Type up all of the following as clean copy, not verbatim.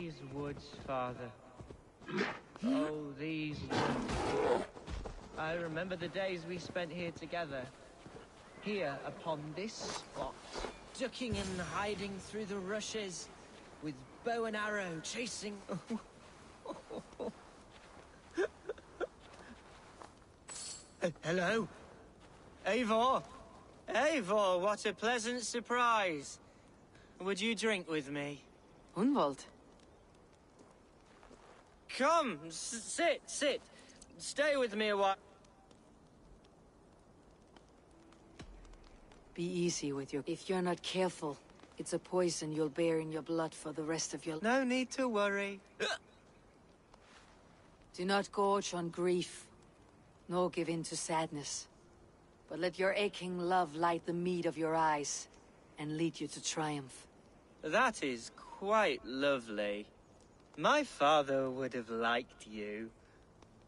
these woods, Father. Oh, these woods. I remember the days we spent here together. Here, upon this spot. Ducking and hiding through the rushes. With bow and arrow, chasing... Hello? Eivor? Eivor, what a pleasant surprise. Would you drink with me? Hunwald. Come, sit. Stay with me a while. Be easy with your... If you're not careful, it's a poison you'll bear in your blood for the rest of your... No need to worry. Do not gorge on grief, nor give in to sadness. But let your aching love light the mead of your eyes, and lead you to triumph. That is quite lovely. My father would have liked you.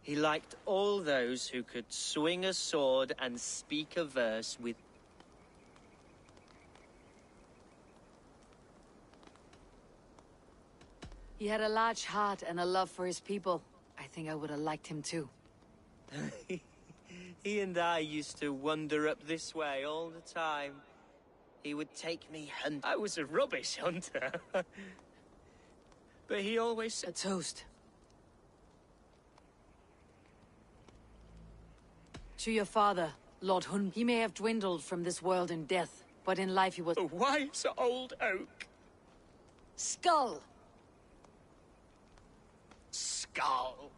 He liked all those who could swing a sword and speak a verse with... He had a large heart and a love for his people. I think I would have liked him too. He and I used to wander up this way all the time. He would take me hunt. I was a rubbish hunter. But he always said... A toast. To your father, Lord Hun. He may have dwindled from this world in death, but in life he was... A wise old oak. Skull! Skull.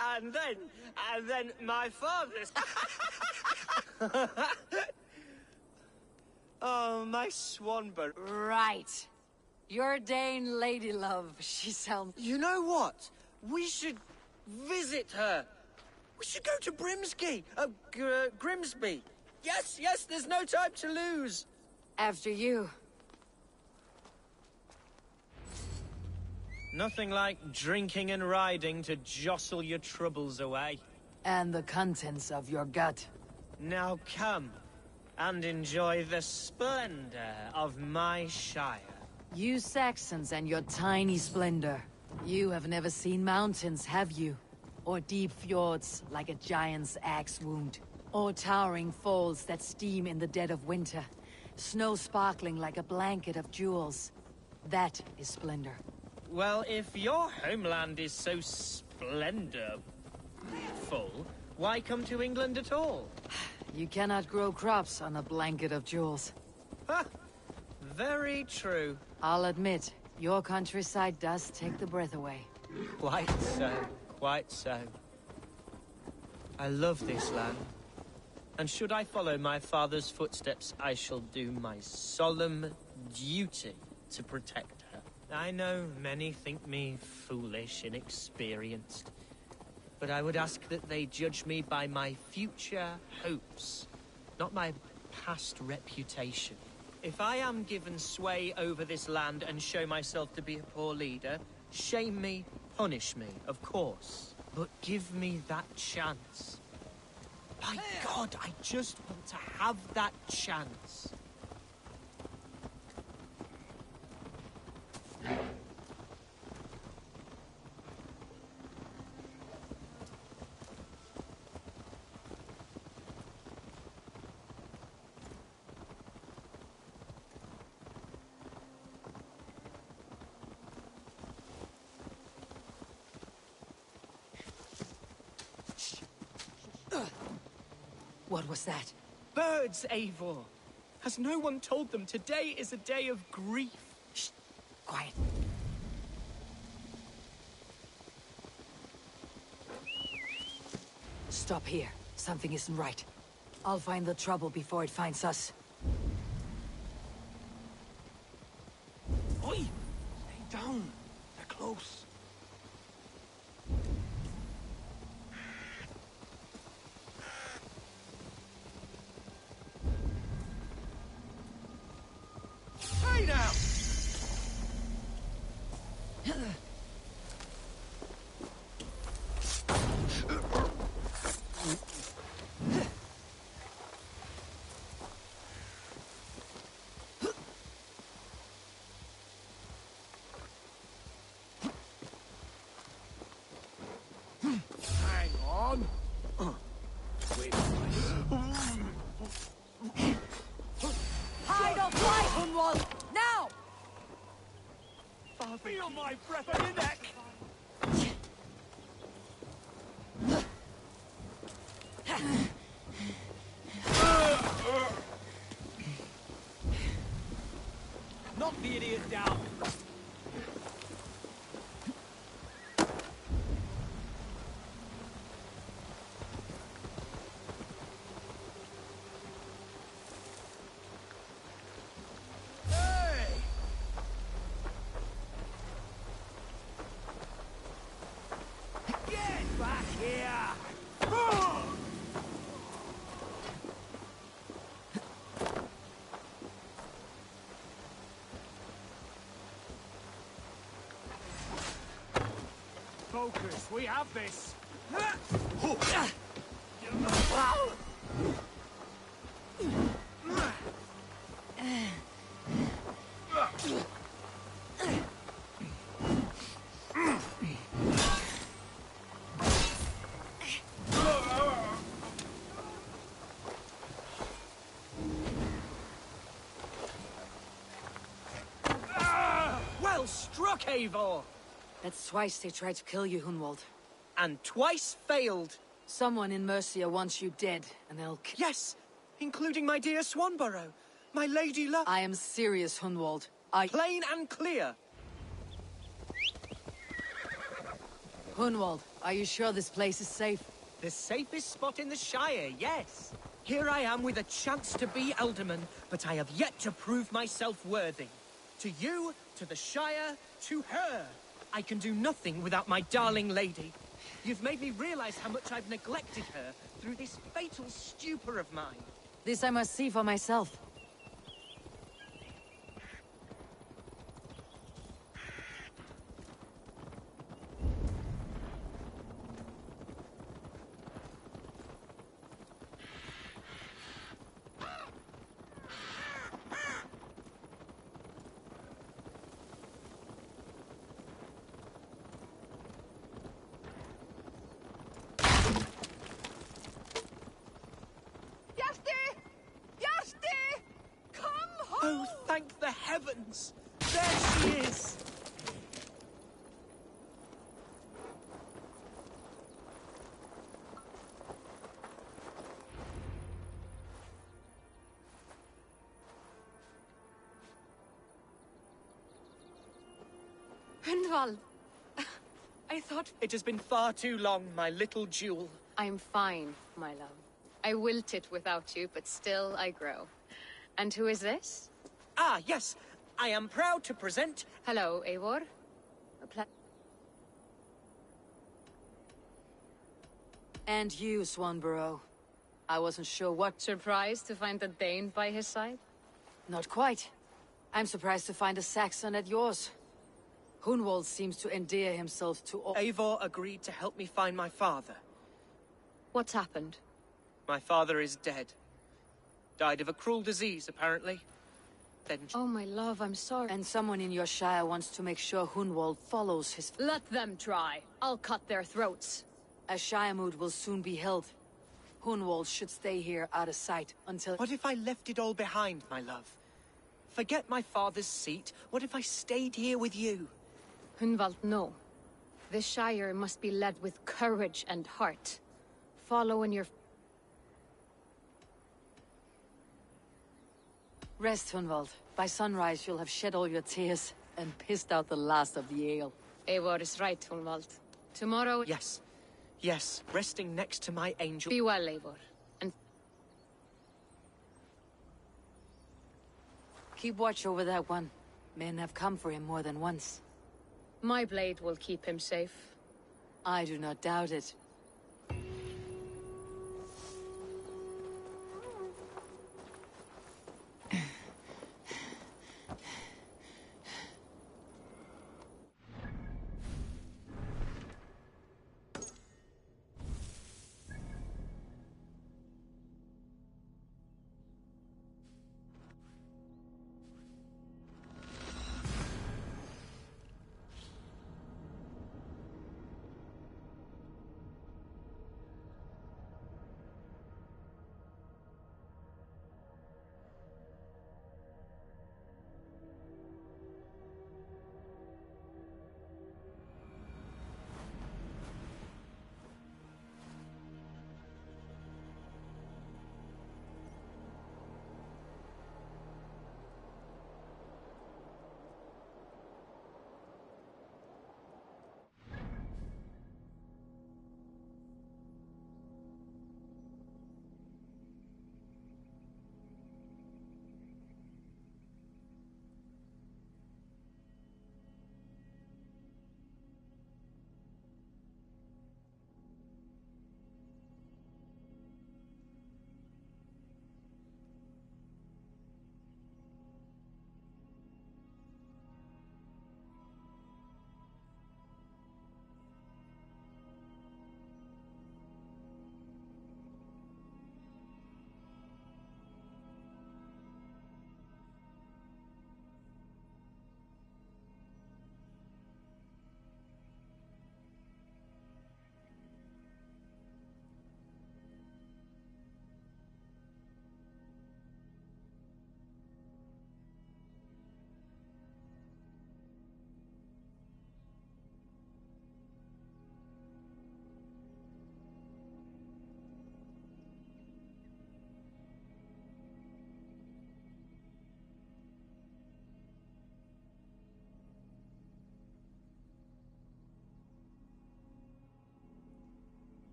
and then my father's... Oh, my swanbird. Right. Your Dane lady love, she sounds... You know what? We should visit her. We should go to Grimsby. Yes, there's no time to lose. After you. Nothing like drinking and riding to jostle your troubles away. And the contents of your gut. Now come, and enjoy the splendor of my shire. You Saxons and your tiny splendor. You have never seen mountains, have you? Or deep fjords like a giant's axe wound. Or towering falls that steam in the dead of winter. Snow sparkling like a blanket of jewels. That is splendor. Well, if your homeland is so splendorful, why come to England at all? You cannot grow crops on a blanket of jewels. Ha! Very true. I'll admit, your countryside does take the breath away. Quite so, quite so. I love this land. And should I follow my father's footsteps, I shall do my solemn duty to protect her. I know many think me foolish, inexperienced. But I would ask that they judge me by my future hopes, not my past reputation. If I am given sway over this land and show myself to be a poor leader, shame me, punish me, of course. But give me that chance. By God, I just want to have that chance. What was that? Birds, Eivor! Has no one told them today is a day of grief? Shh! Quiet. Stop here. Something isn't right. I'll find the trouble before it finds us. Oi! Stay down. They're close. Hey now! Hang on. Wait. Hide or fly, Hunwald! Now! Feel my breath on your neck. Knock the idiot down. Focus, we have this. Well struck, Eivor! That's twice they tried to kill you, Hunwald. And twice failed. Someone in Mercia wants you dead, and they'll Yes, including my dear Swanborough. My lady love. I am serious, Hunwald. Plain and clear. Hunwald, are you sure this place is safe? The safest spot in the Shire, yes. Here I am with a chance to be Alderman, but I have yet to prove myself worthy. To you, to the Shire, to her. I can do nothing without my darling lady. You've made me realize how much I've neglected her through this fatal stupor of mine. This I must see for myself. Oh, thank the heavens! There she is! Hunwald! I thought... It has been far too long, my little jewel. I'm fine, my love. I wilted without you, but still I grow. And who is this? Ah, yes. I am proud to present... Hello, Eivor. And you, Swanborough. I wasn't sure what... Surprised to find a Dane by his side? Not quite. I'm surprised to find a Saxon at yours. Hunwald seems to endear himself to all... Eivor agreed to help me find my father. What's happened? My father is dead. Died of a cruel disease, apparently. Then... Oh, my love, I'm sorry. And someone in your shire wants to make sure Hunwald follows his... Let them try. I'll cut their throats. A shire mood will soon be held. Hunwald should stay here out of sight until... What if I left it all behind, my love? Forget my father's seat. What if I stayed here with you? Hunwald, no. This Shire must be led with courage and heart. Follow in your... Rest, Hunwald. By sunrise, you'll have shed all your tears and pissed out the last of the ale. Eivor is right, Hunwald. Tomorrow... Yes. Yes, resting next to my angel. Be well, Eivor. And... Keep watch over that one. Men have come for him more than once. My blade will keep him safe. I do not doubt it.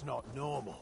not normal.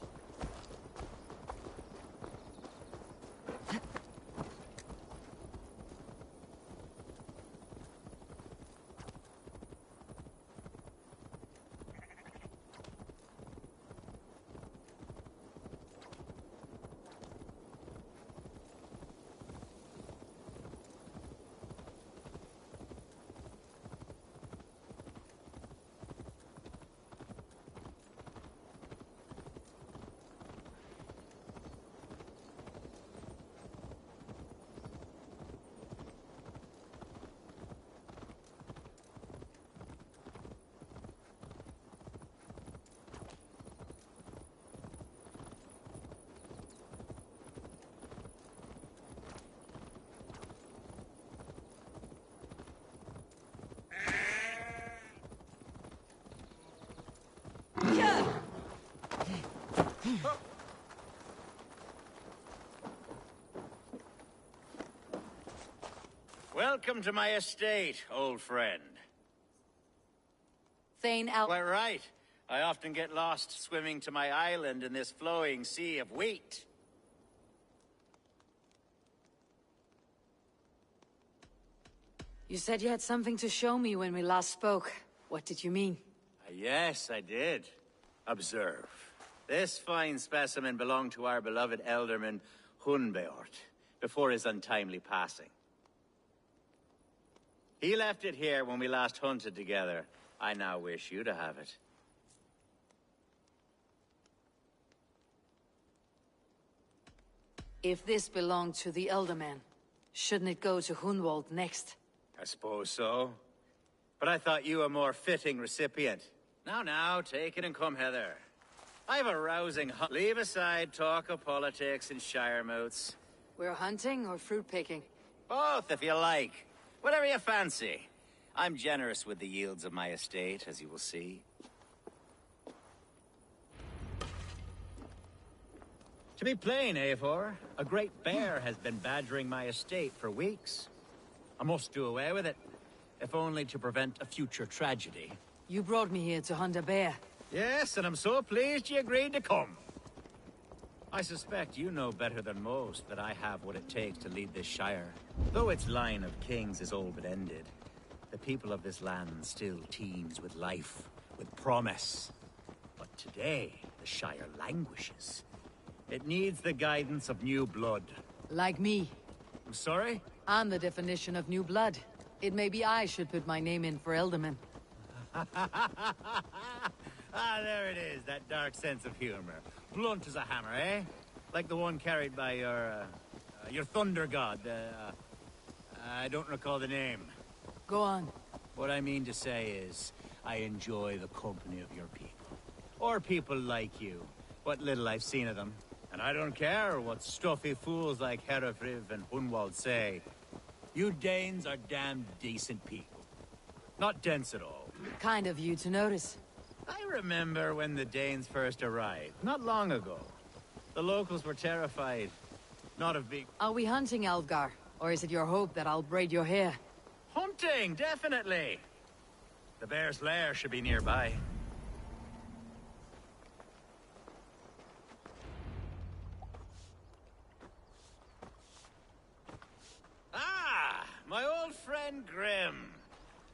Welcome to my estate, old friend. Thane Al- Quite right. I often get lost swimming to my island in this flowing sea of wheat. You said you had something to show me when we last spoke. What did you mean? Yes, I did. Observe. This fine specimen belonged to our beloved elderman, Hunbeort, before his untimely passing. He left it here when we last hunted together. I now wish you to have it. If this belonged to the Elderman, shouldn't it go to Hunwald next? I suppose so. But I thought you a more fitting recipient. Now, take it and come hither. I've a rousing leave aside talk of politics and shire moots. We're hunting or fruit picking? Both, if you like. Whatever you fancy. I'm generous with the yields of my estate, as you will see. To be plain, Eivor, a great bear has been badgering my estate for weeks. I must do away with it, if only to prevent a future tragedy. You brought me here to hunt a bear. Yes, and I'm so pleased you agreed to come. I suspect you know better than most that I have what it takes to lead this shire. Though its line of kings is all but ended, the people of this land still teems with life, with promise. But today, the shire languishes. It needs the guidance of new blood. Like me. I'm sorry? I'm the definition of new blood. It may be I should put my name in for Elderman. Ah, there it is, that dark sense of humor. Blunt as a hammer, eh? Like the one carried by your thunder god. I don't recall the name. Go on. What I mean to say is, I enjoy the company of your people. Or people like you. What little I've seen of them. And I don't care what stuffy fools like Herefriv and Hunwald say. You Danes are damn decent people. Not dense at all. Kind of you to notice. I remember when the Danes first arrived, not long ago. The locals were terrified, not of being... Are we hunting Alfgar? Or is it your hope that I'll braid your hair? Hunting, definitely! The bear's lair should be nearby. Ah, my old friend Grim.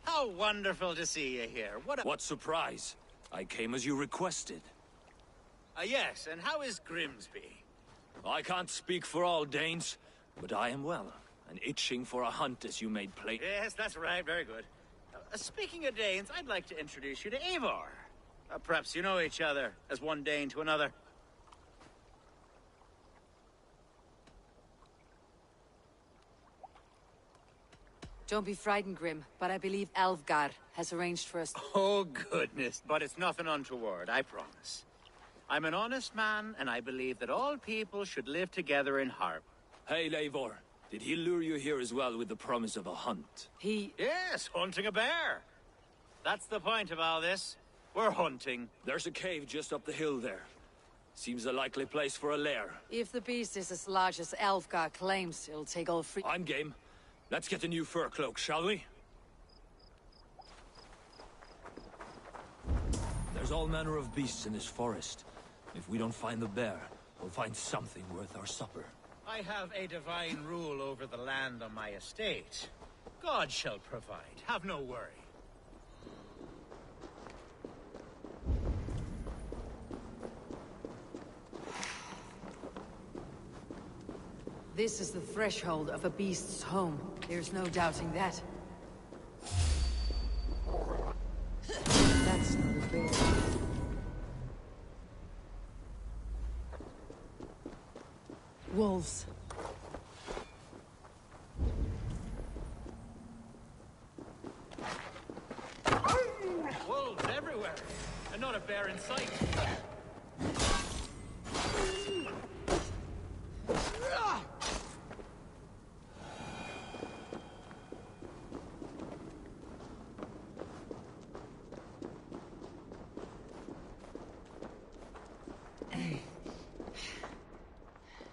How wonderful to see you here. What surprise! I came as you requested. Yes, and how is Grimsby? I can't speak for all Danes, but I am well, and itching for a hunt as you made plain. Yes, that's right, very good. Speaking of Danes, I'd like to introduce you to Eivor. Perhaps you know each other, as one Dane to another. Don't be frightened, Grim, but I believe Alfgar has arranged for us. Oh, goodness. But it's nothing untoward, I promise. I'm an honest man, and I believe that all people should live together in harmony. Hey, Eivor, did he lure you here as well with the promise of a hunt? Yes, hunting a bear. That's the point of all this. We're hunting. There's a cave just up the hill there. Seems a likely place for a lair. If the beast is as large as Alfgar claims, it'll take all free- I'm game. Let's get a new fur cloak, shall we? There's all manner of beasts in this forest. If we don't find the bear, we'll find something worth our supper. I have a divine rule over the land on my estate. God shall provide. Have no worry. This is the threshold of a beast's home. There's no doubting that. That's not a bear. Wolves. Wolves everywhere, and not a bear in sight.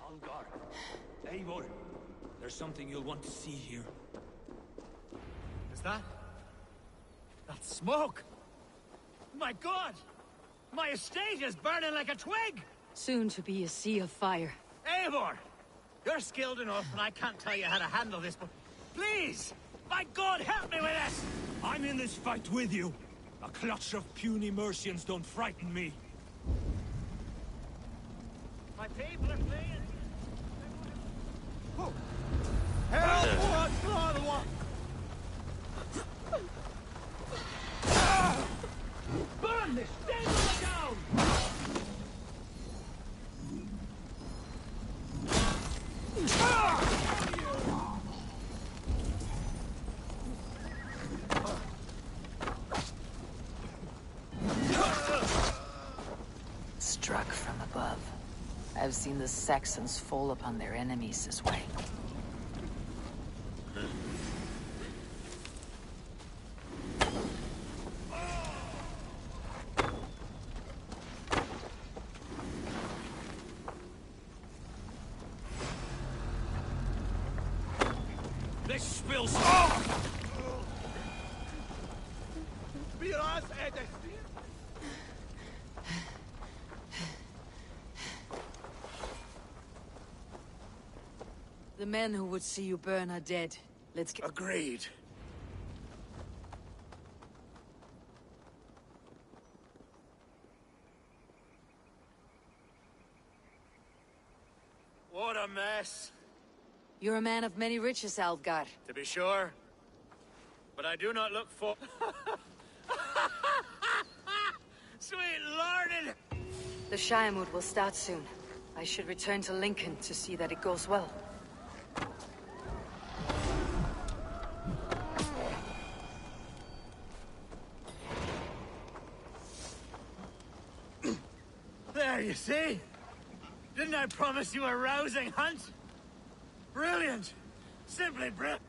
Algar, Eivor, there's something you'll want to see here. Is that? That's smoke! My God! My estate is burning like a twig! Soon to be a sea of fire. Eivor! You're skilled enough, and I can't tell you how to handle this, but please! My God, help me with this! I'm in this fight with you. A clutch of puny Mercians don't frighten me. My people are fleeing! Help! What? Burn this! Stand down! Struck from above. I've seen the Saxons fall upon their enemies this way. This spills. The men who would see you burn are dead. Let's get... Agreed. What a mess. You're a man of many riches, Algar. To be sure. But I do not look for... Sweet lorded! The Shiremood will start soon. I should return to Lincoln to see that it goes well. There, you see? Didn't I promise you a rousing hunt? Brilliant! Simply brilliant!